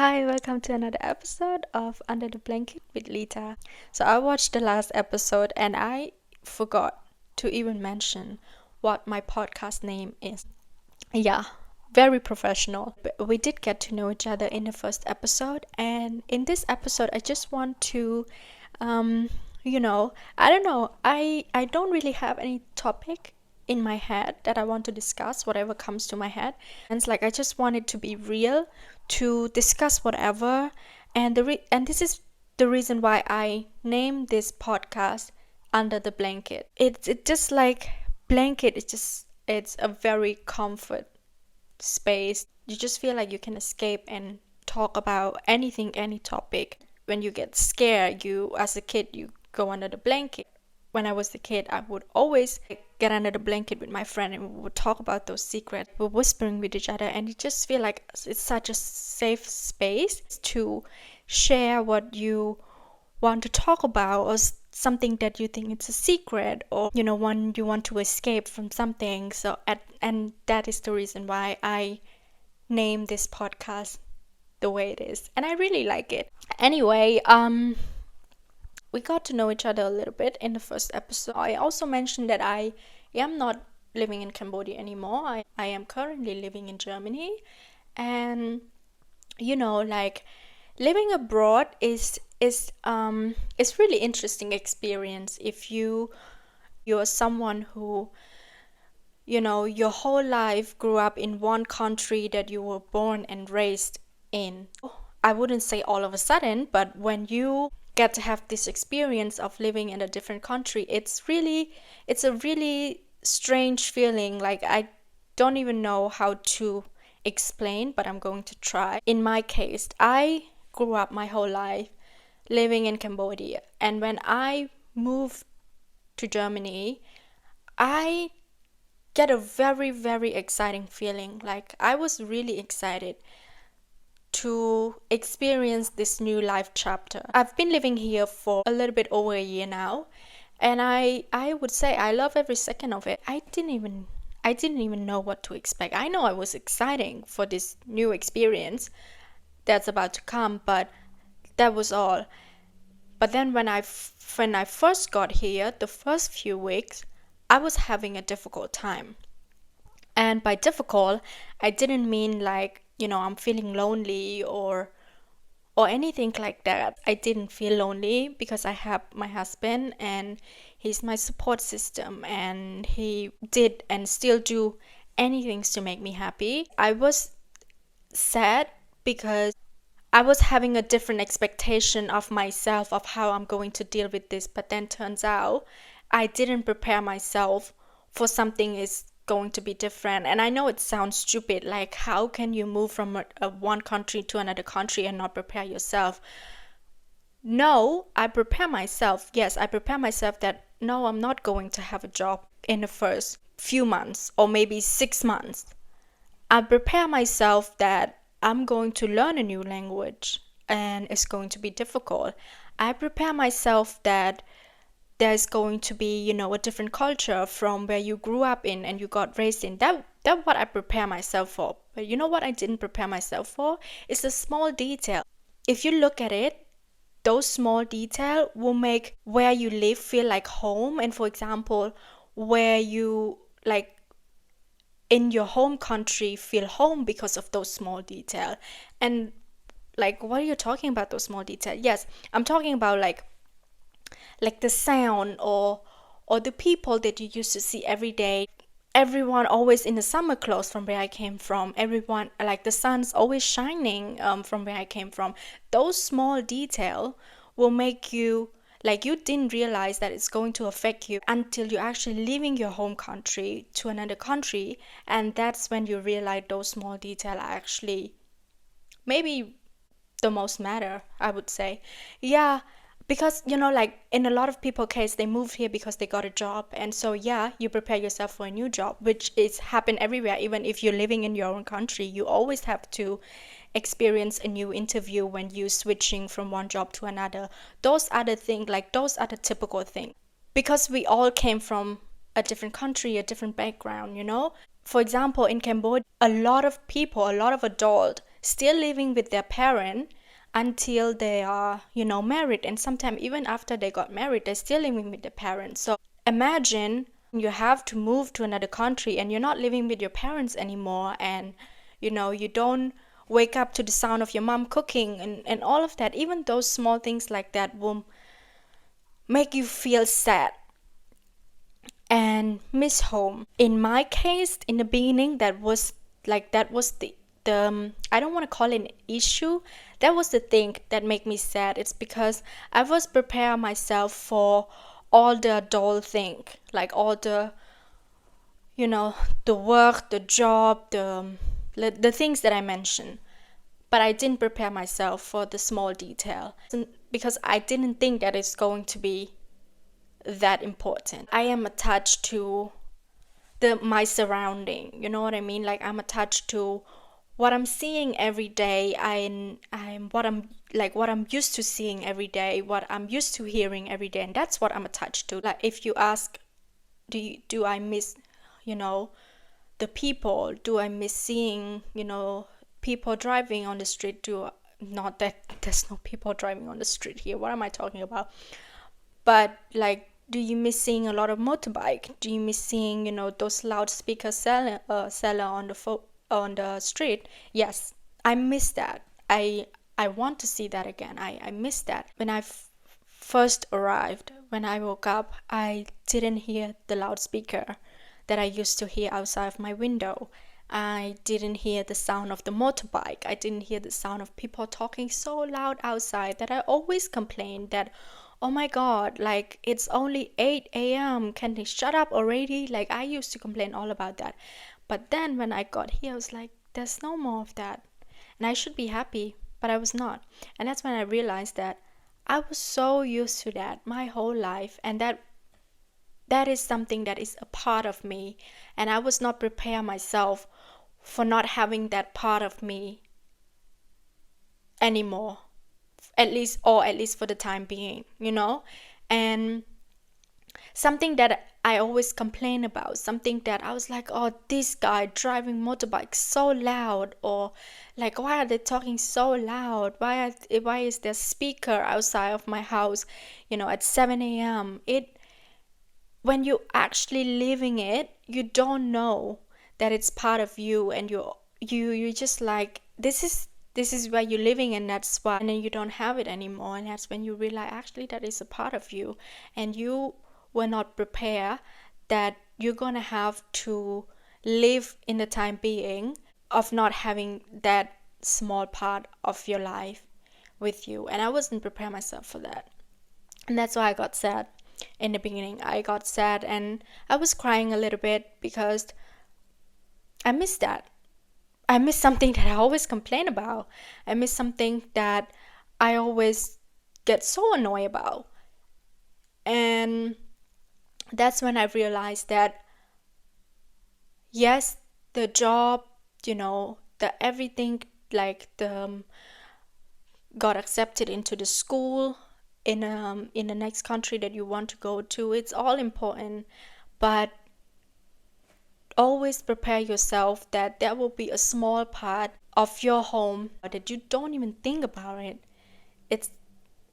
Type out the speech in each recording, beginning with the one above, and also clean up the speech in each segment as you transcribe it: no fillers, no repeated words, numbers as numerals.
Hi, welcome to another episode of Under the Blanket with Lita. So I watched the last episode and I forgot to even mention what my podcast name is. Yeah, very professional. But we did get to know each other in the first episode, and in this episode I just want to I don't know. I don't really have any topic in my head that I want to discuss, whatever comes to my head. And it's like I just want it to be real, to discuss whatever. And this is the reason why I named this podcast Under the Blanket. It's just like blanket. It's a very comfort space. You just feel like you can escape and talk about anything, any topic. When you get scared, as a kid, you go under the blanket. When I was a kid, I would always get under the blanket with my friend and we would talk about those secrets. We're whispering with each other, and you just feel like it's such a safe space to share what you want to talk about, or something that you think it's a secret, or when you want to escape from something. And that is the reason why I named this podcast the way it is, and I really like it. Anyway, we got to know each other a little bit in the first episode. I also mentioned that I am not living in Cambodia anymore. I am currently living in Germany, and like living abroad is really interesting experience if you're someone who your whole life grew up in one country that you were born and raised in. I wouldn't say all of a sudden, but when you get to have this experience of living in a different country, it's a really strange feeling. Like, I don't even know how to explain, but I'm going to try. In my case, I grew up my whole life living in Cambodia, and when I moved to Germany, I get a very, very exciting feeling. Like, I was really excited to experience this new life chapter. I've been living here for a little bit over a year now, and I would say I love every second of it. I didn't even know what to expect. I know I was exciting for this new experience that's about to come, but that was all. But then when I first got here, the first few weeks, I was having a difficult time. And by difficult, I didn't mean like, I'm feeling lonely or anything like that. I didn't feel lonely because I have my husband and he's my support system, and he did and still do anything to make me happy. I was sad because I was having a different expectation of myself, of how I'm going to deal with this, but then turns out I didn't prepare myself for something is going to be different. And I know it sounds stupid, like how can you move from one country to another country and not prepare yourself? No, I prepare myself. Yes, I prepare myself that no, I'm not going to have a job in the first few months or maybe 6 months. I prepare myself that I'm going to learn a new language and it's going to be difficult. I prepare myself that there's going to be, a different culture from where you grew up in and you got raised in. That's what I prepare myself for. But you know what I didn't prepare myself for? It's a small detail. If you look at it, those small details will make where you live feel like home. And for example, where you like in your home country feel home because of those small details. And like, what are you talking about, those small details? Yes, I'm talking about like the sound or the people that you used to see every day. Everyone always in the summer clothes from where I came from. Everyone, like the sun's always shining from where I came from. Those small detail will make you, like, you didn't realize that it's going to affect you until you're actually leaving your home country to another country. And that's when you realize those small detail are actually maybe the most matter, I would say. Yeah, because like in a lot of people case, they moved here because they got a job, and so yeah, you prepare yourself for a new job, which is happen everywhere. Even if you're living in your own country, you always have to experience a new interview when you're switching from one job to another. Those are the things, like those are the typical things, because we all came from a different country, a different background. For example, in Cambodia, a lot of people, a lot of adults still living with their parent until they are, married. And sometimes even after they got married, they're still living with their parents. So imagine you have to move to another country and you're not living with your parents anymore, and you don't wake up to the sound of your mom cooking, and all of that. Even those small things like that will make you feel sad and miss home. In my case, in the beginning, that was the I don't want to call it an issue. That was the thing that made me sad. It's because I was preparing myself for all the adult thing, like all the the work, the job, the things that I mentioned. But I didn't prepare myself for the small detail because I didn't think that it's going to be that important. I am attached to my surrounding, you know what I mean? Like, I'm attached to what I'm seeing every day. I'm what I'm used to seeing every day, what I'm used to hearing every day, and that's what I'm attached to. Like, if you ask, do I miss, the people? Do I miss seeing, people driving on the street? Not that there's no people driving on the street here. What am I talking about? But like, do you miss seeing a lot of motorbike? Do you miss seeing, those loudspeaker seller on the street? Yes, I miss that. I want to see that again. I miss that. When I first arrived, when I woke up, I didn't hear the loudspeaker that I used to hear outside of my window. I didn't hear the sound of the motorbike. I didn't hear the sound of people talking so loud outside that I always complained that, oh my God, like, it's only 8 a.m. Can they shut up already? Like, I used to complain all about that. But then when I got here, I was like, there's no more of that. And I should be happy, but I was not. And that's when I realized that I was so used to that my whole life, and that is something that is a part of me. And I was not prepared myself for not having that part of me anymore. At least for the time being, and something that I always complain about, something that I was like, oh, this guy driving motorbike so loud, or like, why are they talking so loud? Why is there speaker outside of my house, at 7 a.m.? When you actually living it, you don't know that it's part of you, and you just like, this is where you're living, and that's why. And then you don't have it anymore, and that's when you realize actually that is a part of you, and you were not prepared that you're gonna have to live in the time being of not having that small part of your life with you. And I wasn't prepared myself for that, and that's why I got sad. In the beginning, I got sad and I was crying a little bit because I missed that. I miss something that I always complain about. I miss something that I always get so annoyed about. And that's when I realized that, yes, the job, the everything, like got accepted into the school in the next country that you want to go to, it's all important. But always prepare yourself that there will be a small part of your home that you don't even think about it.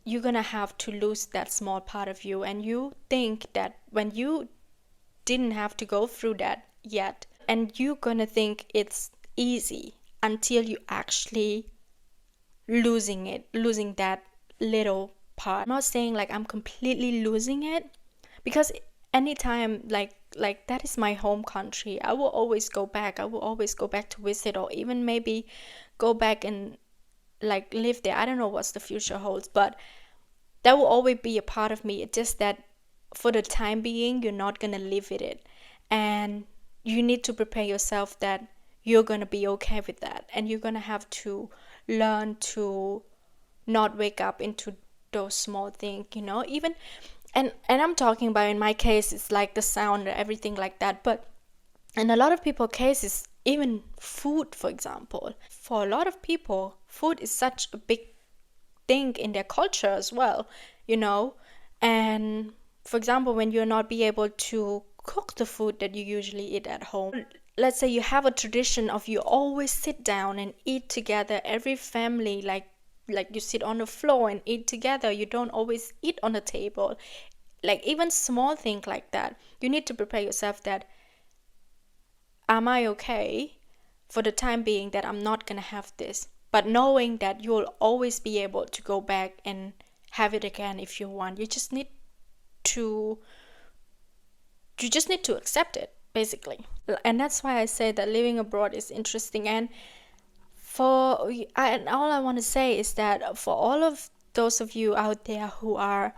You're gonna have to lose that small part of you, and you think that when you didn't have to go through that yet, and you're gonna think it's easy until you actually losing that little part. I'm not saying like I'm completely losing it, because anytime like that is my home country. I will always go back. I will always go back to visit, or even maybe go back and like live there. I don't know what the future holds, but that will always be a part of me. It's just that for the time being, you're not gonna live with it, and you need to prepare yourself that you're gonna be okay with that, and you're gonna have to learn to not wake up into those small things, even. And I'm talking about, in my case, it's like the sound and everything like that. But in a lot of people's cases, even food, for example, for a lot of people, food is such a big thing in their culture as well, And for example, when you're not be able to cook the food that you usually eat at home, let's say you have a tradition of you always sit down and eat together, every family, like you sit on the floor and eat together. You don't always eat on the table. Like even small things like that, you need to prepare yourself that, am I okay for the time being that I'm not gonna have this? But knowing that you'll always be able to go back and have it again if you want. To you just need to accept it, basically. And that's why I say that living abroad is interesting. And and all I want to say is that for all of those of you out there who are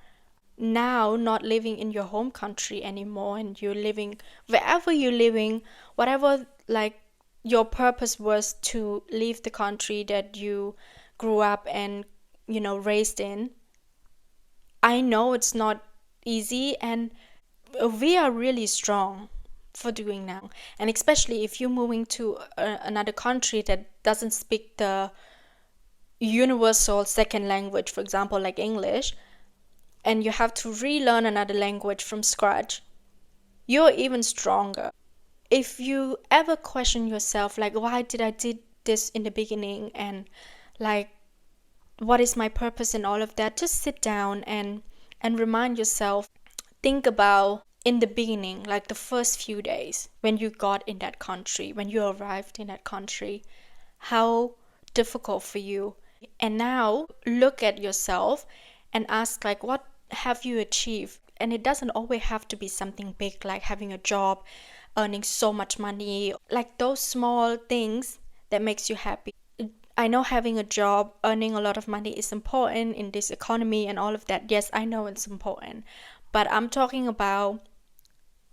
now not living in your home country anymore, and you're living wherever you're living, whatever like your purpose was to leave the country that you grew up and raised in, I know it's not easy, and we are really strong for doing now. And especially if you're moving to another country that doesn't speak the universal second language, for example, like English, and you have to relearn another language from scratch, you're even stronger. If you ever question yourself, like, why did I did this in the beginning, and like, what is my purpose and all of that, just sit down and remind yourself. Think about in the beginning, like the first few days when you got in that country, when you arrived in that country, how difficult for you. And now look at yourself and ask, like, what have you achieved? And it doesn't always have to be something big, like having a job, earning so much money, like those small things that makes you happy. I know having a job, earning a lot of money is important in this economy and all of that. Yes, I know it's important. But I'm talking about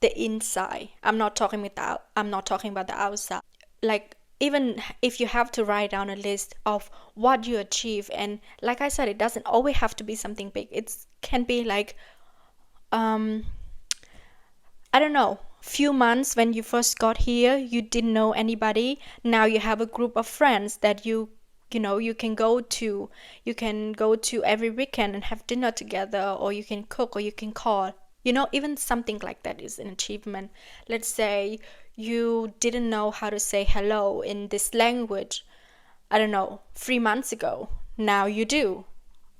the inside. I'm not talking about the outside. Like, even if you have to write down a list of what you achieve, and like I said, it doesn't always have to be something big. It can be like, I don't know, few months when you first got here, you didn't know anybody. Now you have a group of friends that you can go to. You can go to every weekend and have dinner together, or you can cook, or you can call. Even something like that is an achievement. Let's say you didn't know how to say hello in this language, I don't know, 3 months ago. Now you do.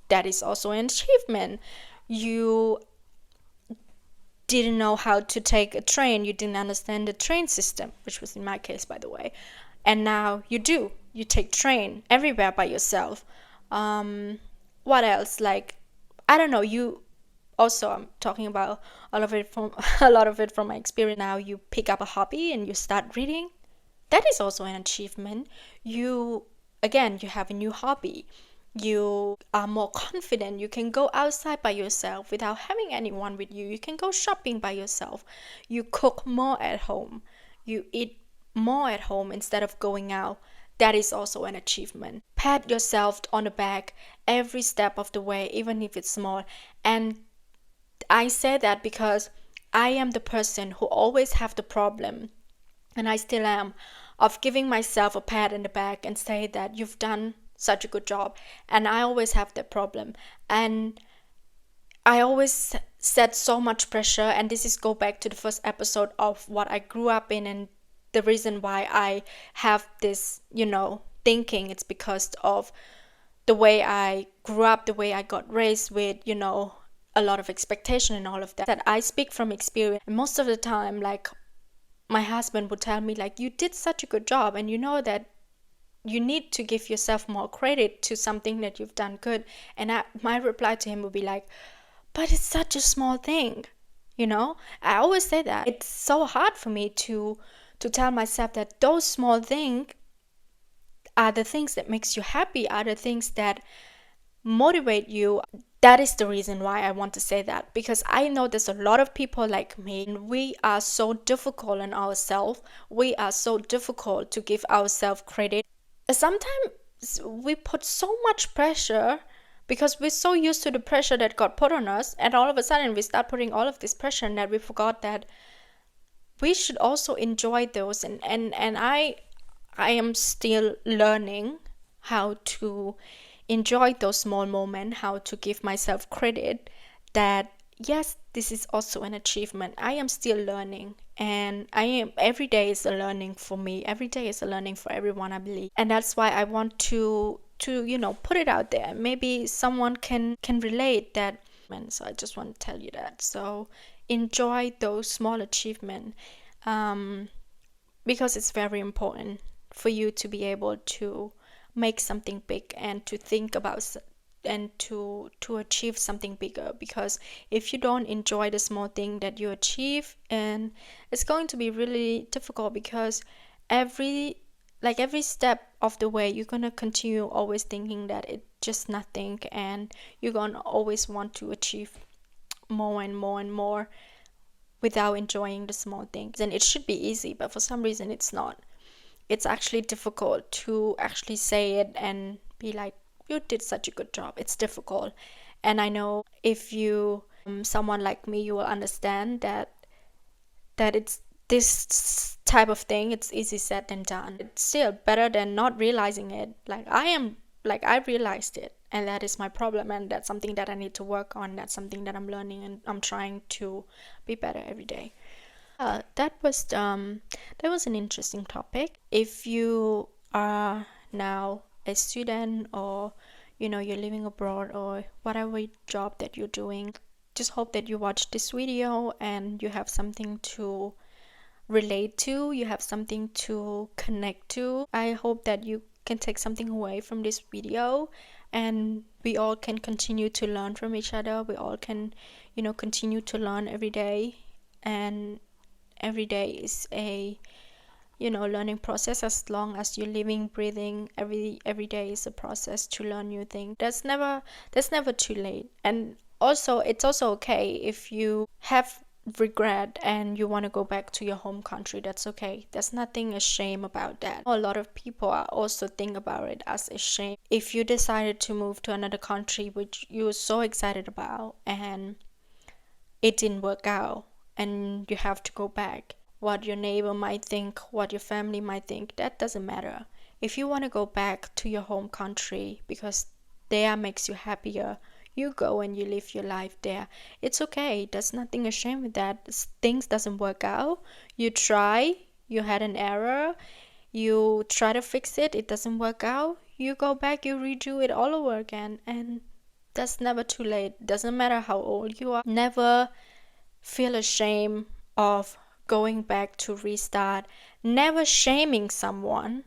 That is also an achievement. You didn't know how to take a train. You didn't understand the train system, which was in my case, by the way. And now you do. You take train everywhere by yourself. What else? Like, I don't know. I'm talking about all of it from a lot of it from my experience. Now you pick up a hobby and you start reading. That is also an achievement. You have a new hobby. You are more confident. You can go outside by yourself without having anyone with you. You can go shopping by yourself. You cook more at home. You eat more at home instead of going out. That is also an achievement. Pat yourself on the back every step of the way, even if it's small. And I say that because I am the person who always have the problem, and I still am, of giving myself a pat in the back and say that you've done such a good job. And I always have that problem. And I always set so much pressure, and this is go back to the first episode of what I grew up in, and the reason why I have this, thinking. It's because of the way I grew up, the way I got raised with, a lot of expectation and all of that. That I speak from experience. And most of the time, like, my husband would tell me, like, you did such a good job, and you know that you need to give yourself more credit to something that you've done good. And my reply to him would be like, but it's such a small thing. I always say that. It's so hard for me to tell myself that those small things are the things that makes you happy, are the things that motivate you. That is the reason why I want to say that, because I know there's a lot of people like me, and we are so difficult on ourselves. We are so difficult to give ourselves credit. Sometimes we put so much pressure because we're so used to the pressure that God put on us, and all of a sudden we start putting all of this pressure, and that we forgot that we should also enjoy those. And I am still learning how to enjoy those small moments, how to give myself credit that, yes, this is also an achievement. I am still learning, and every day is a learning for me. Every day is a learning for everyone, I believe. And that's why I want to put it out there. Maybe someone can relate that. And so I just want to tell you that. So enjoy those small achievements, because it's very important for you to be able to make something big and to think about and to achieve something bigger. Because if you don't enjoy the small thing that you achieve, and it's going to be really difficult, because every every step of the way you're gonna continue always thinking that it's just nothing, and you're gonna always want to achieve more and more and more without enjoying the small things. And it should be easy, but for some reason it's not. It's actually difficult to actually say it and be like, you did such a good job. It's difficult. And I know if you, someone like me, you will understand that it's this type of thing, it's easy said than done. It's still better than not realizing it. I realized it, and that is my problem, and that's something that I need to work on. That's something that I'm learning, and I'm trying to be better every day. That was an interesting topic. If you are now a student, or you're living abroad, or whatever job that you're doing, just hope that you watch this video and you have something to relate to, you have something to connect to. I hope that you can take something away from this video, and we all can continue to learn from each other. We all can, continue to learn every day, and every day is a learning process. As long as you're living, breathing, every day is a process to learn new things. That's never too late. And also, it's also okay if you have regret and you want to go back to your home country. That's okay. There's nothing a shame about that. A lot of people are also think about it as a shame. If you decided to move to another country which you're so excited about, and it didn't work out, and you have to go back, what your neighbor might think, what your family might think, that doesn't matter. If you want to go back to your home country because there makes you happier, you go and you live your life there. It's okay. There's nothing ashamed with that. Things doesn't work out. You try, you had an error, you try to fix it, it doesn't work out. You go back, you redo it all over again, and that's never too late. Doesn't matter how old you are. Never feel ashamed of going back to restart. Never shaming someone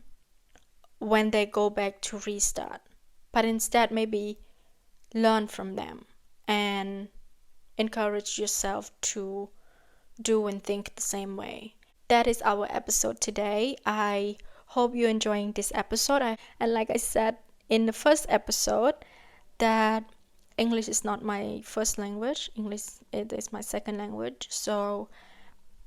when they go back to restart, but instead maybe learn from them and encourage yourself to do and think the same way. That is our episode today. I hope you're enjoying this episode. And like I said in the first episode, that English is not my first language. English it is my second language. So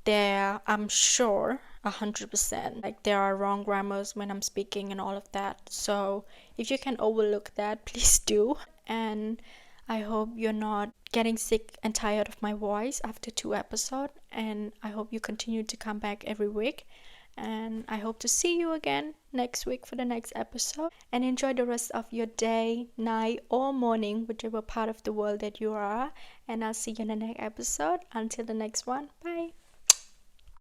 I'm sure 100%, like there are wrong grammars when I'm speaking and all of that. So if you can overlook that, please do. And I hope you're not getting sick and tired of my voice after 2 episodes. And I hope you continue to come back every week. And I hope to see you again next week for the next episode. And enjoy the rest of your day, night, or morning, whichever part of the world that you are. And I'll see you in the next episode. Until the next one, bye.